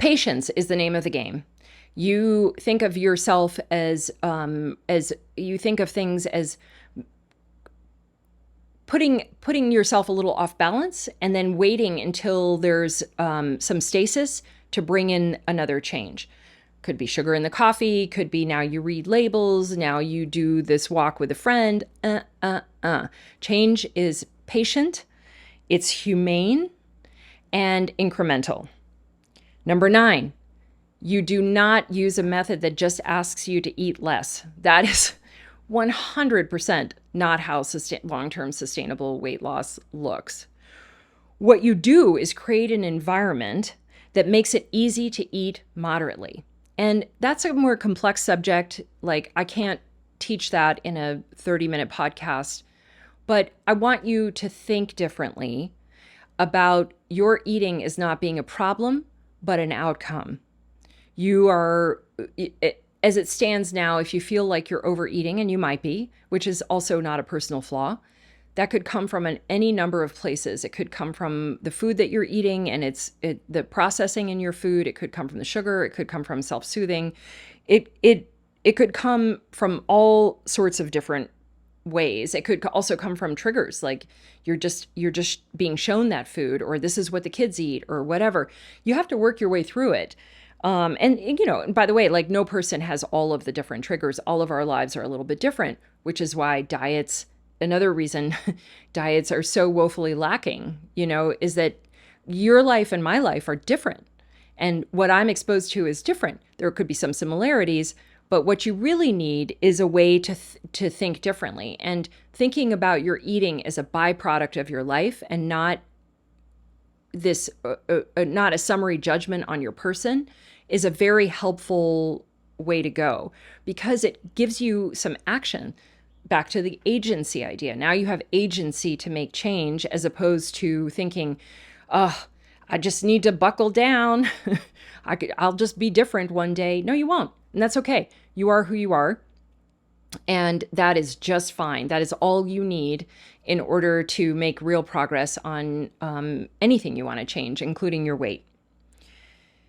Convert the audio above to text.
Patience is the name of the game. You think of yourself as you think of things as putting yourself a little off balance and then waiting until there's some stasis to bring in another change. Could be sugar in the coffee, could be now you read labels, now you do this walk with a friend. Change is patient, it's humane, and incremental. Number 9, you do not use a method that just asks you to eat less. That is 100% not how long-term sustainable weight loss looks. What you do is create an environment that makes it easy to eat moderately. And that's a more complex subject. Like, I can't teach that in a 30-minute podcast, but I want you to think differently about your eating as not being a problem, but an outcome. You are, as it stands now, if you feel like you're overeating, and you might be, which is also not a personal flaw, that could come from any number of places. It could come from the food that you're eating and the processing in your food. It could come from the sugar. It could come from self-soothing. It could come from all sorts of different ways. It could also come from triggers, like you're just being shown that food, or this is what the kids eat, or whatever. You have to work your way through it. And by the way, like, no person has all of the different triggers. All of our lives are a little bit different, which is why another reason diets are so woefully lacking, is that your life and my life are different. And what I'm exposed to is different. There could be some similarities, but what you really need is a way to think differently. And thinking about your eating as a byproduct of your life, and not not a summary judgment on your person, is a very helpful way to go, because it gives you some action. Back to the agency idea. Now you have agency to make change, as opposed to thinking, oh, I just need to buckle down. I'll just be different one day. No, you won't. And that's okay. You are who you are. And that is just fine. That is all you need in order to make real progress on anything you want to change, including your weight.